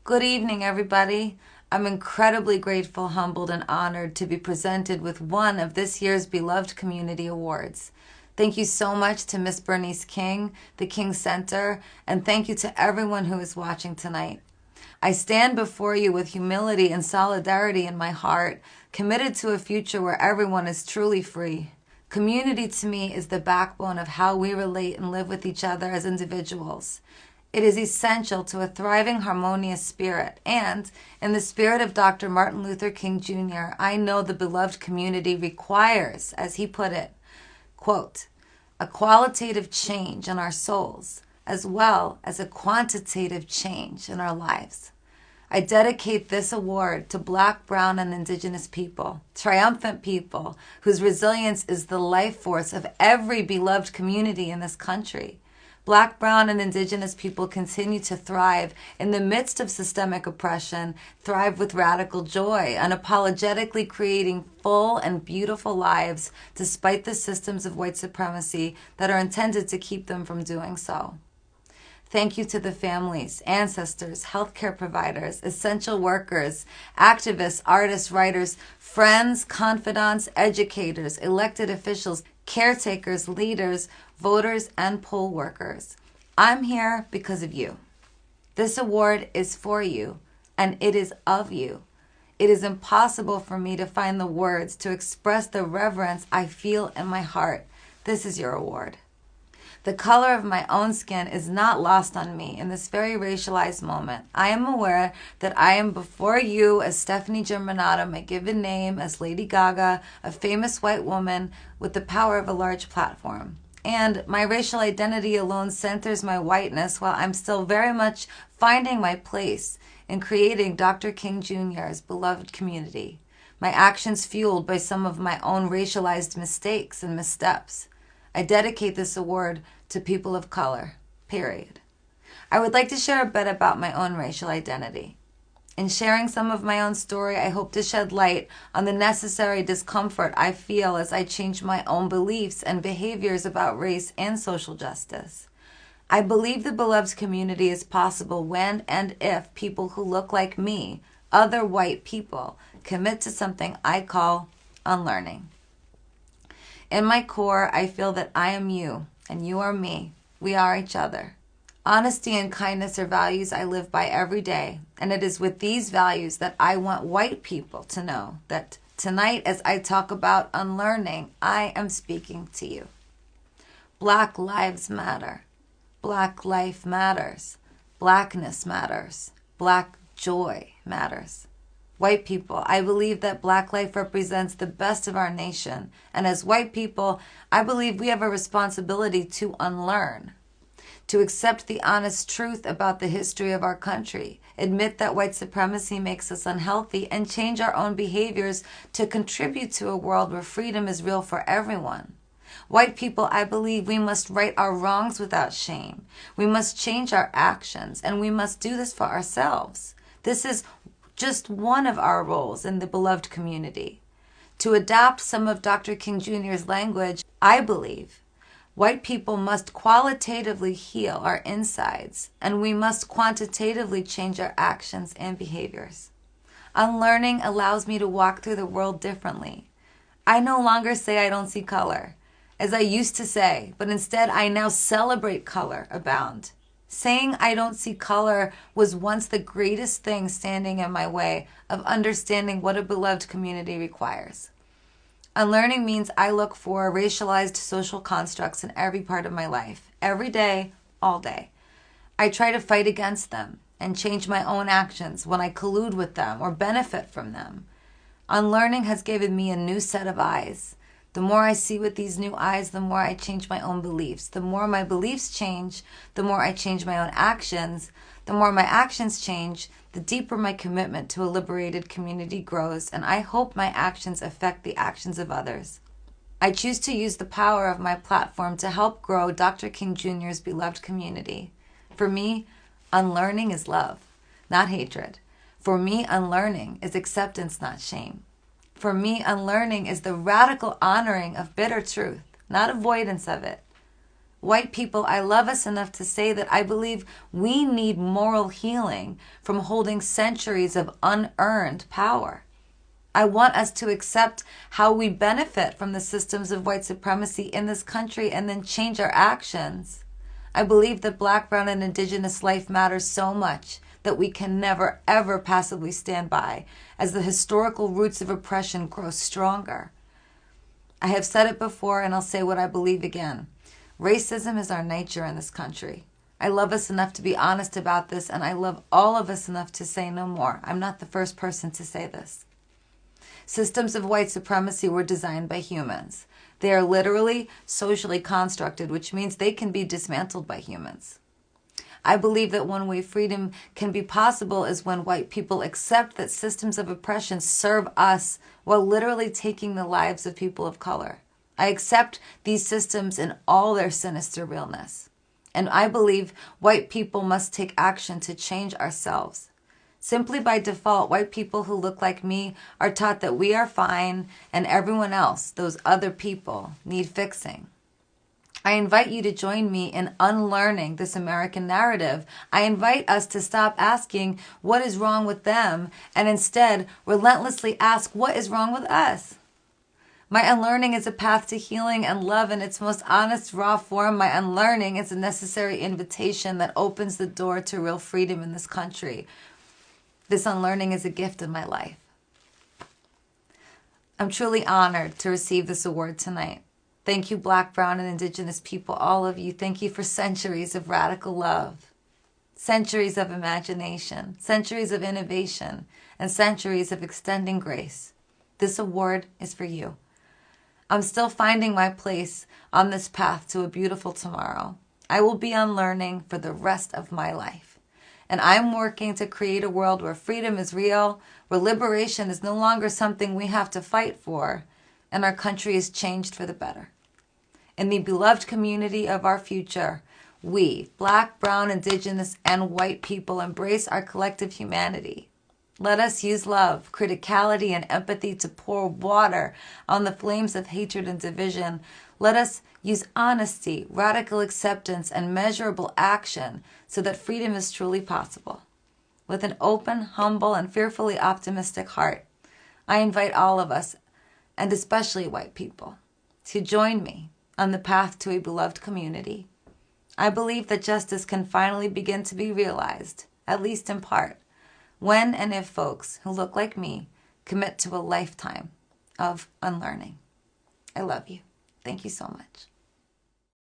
Good evening, everybody. I'm incredibly grateful, humbled, and honored to be presented with one of this year's Beloved Community Awards. Thank you so much to Miss Bernice King, the King Center, and thank you to everyone who is watching tonight. I stand before you with humility and solidarity in my heart, committed to a future where everyone is truly free. Community to me is the backbone of how we relate and live with each other as individuals. It is essential to a thriving, harmonious spirit. And in the spirit of Dr. Martin Luther King Jr., I know the beloved community requires, as he put it, quote, a qualitative change in our souls, as well as a quantitative change in our lives. I dedicate this award to Black, Brown, and Indigenous people, triumphant people whose resilience is the life force of every beloved community in this country. Black, Brown, and Indigenous people continue to thrive in the midst of systemic oppression, thrive with radical joy, unapologetically creating full and beautiful lives despite the systems of white supremacy that are intended to keep them from doing so. Thank you to the families, ancestors, healthcare providers, essential workers, activists, artists, writers, friends, confidants, educators, elected officials, caretakers, leaders, voters, and poll workers. I'm here because of you. This award is for you, and it is of you. It is impossible for me to find the words to express the reverence I feel in my heart. This is your award. The color of my own skin is not lost on me in this very racialized moment. I am aware that I am before you as Stephanie Germanato, my given name, as Lady Gaga, a famous white woman with the power of a large platform. And my racial identity alone centers my whiteness while I'm still very much finding my place in creating Dr. King Jr.'s beloved community. My actions fueled by some of my own racialized mistakes and missteps. I dedicate this award to people of color, period. I would like to share a bit about my own racial identity. In sharing some of my own story, I hope to shed light on the necessary discomfort I feel as I change my own beliefs and behaviors about race and social justice. I believe the beloved community is possible when and if people who look like me, other white people, commit to something I call unlearning. In my core, I feel that I am you and you are me. We are each other. Honesty and kindness are values I live by every day, and it is with these values that I want white people to know that tonight, as I talk about unlearning, I am speaking to you. Black lives matter. Black life matters. Blackness matters. Black joy matters. White people, I believe that Black life represents the best of our nation. And as white people, I believe we have a responsibility to unlearn, to accept the honest truth about the history of our country, admit that white supremacy makes us unhealthy, and change our own behaviors to contribute to a world where freedom is real for everyone. White people, I believe we must right our wrongs without shame. We must change our actions, and we must do this for ourselves. This is just one of our roles in the beloved community. To adopt some of Dr. King Jr.'s language, I believe white people must qualitatively heal our insides, and we must quantitatively change our actions and behaviors. Unlearning allows me to walk through the world differently. I no longer say I don't see color, as I used to say, but instead I now celebrate color abound. Saying I don't see color was once the greatest thing standing in my way of understanding what a beloved community requires. Unlearning means I look for racialized social constructs in every part of my life, every day, all day. I try to fight against them and change my own actions when I collude with them or benefit from them. Unlearning has given me a new set of eyes. The more I see with these new eyes, the more I change my own beliefs. The more my beliefs change, the more I change my own actions. The more my actions change, the deeper my commitment to a liberated community grows, and I hope my actions affect the actions of others. I choose to use the power of my platform to help grow Dr. King Jr.'s beloved community. For me, unlearning is love, not hatred. For me, unlearning is acceptance, not shame. For me, unlearning is the radical honoring of bitter truth, not avoidance of it. White people, I love us enough to say that I believe we need moral healing from holding centuries of unearned power. I want us to accept how we benefit from the systems of white supremacy in this country and then change our actions. I believe that Black, brown, and Indigenous life matters so much that we can never, ever passively stand by as the historical roots of oppression grow stronger. I have said it before, and I'll say what I believe again. Racism is our nature in this country. I love us enough to be honest about this, and I love all of us enough to say no more. I'm not the first person to say this. Systems of white supremacy were designed by humans. They are literally socially constructed, which means they can be dismantled by humans. I believe that one way freedom can be possible is when white people accept that systems of oppression serve us while literally taking the lives of people of color. I accept these systems in all their sinister realness. And I believe white people must take action to change ourselves. Simply by default, white people who look like me are taught that we are fine and everyone else, those other people, need fixing. I invite you to join me in unlearning this American narrative. I invite us to stop asking what is wrong with them and instead relentlessly ask what is wrong with us. My unlearning is a path to healing and love in its most honest, raw form. My unlearning is a necessary invitation that opens the door to real freedom in this country. This unlearning is a gift in my life. I'm truly honored to receive this award tonight. Thank you, Black, brown, and Indigenous people, all of you. Thank you for centuries of radical love, centuries of imagination, centuries of innovation, and centuries of extending grace. This award is for you. I'm still finding my place on this path to a beautiful tomorrow. I will be unlearning for the rest of my life. And I'm working to create a world where freedom is real, where liberation is no longer something we have to fight for, and our country is changed for the better. In the beloved community of our future, we, Black, brown, Indigenous, and white people, embrace our collective humanity. Let us use love, criticality, and empathy to pour water on the flames of hatred and division. Let us use honesty, radical acceptance, and measurable action so that freedom is truly possible. With an open, humble, and fearfully optimistic heart, I invite all of us, and especially white people, to join me on the path to a beloved community. I believe that justice can finally begin to be realized, at least in part, when and if folks who look like me commit to a lifetime of unlearning. I love you. Thank you so much.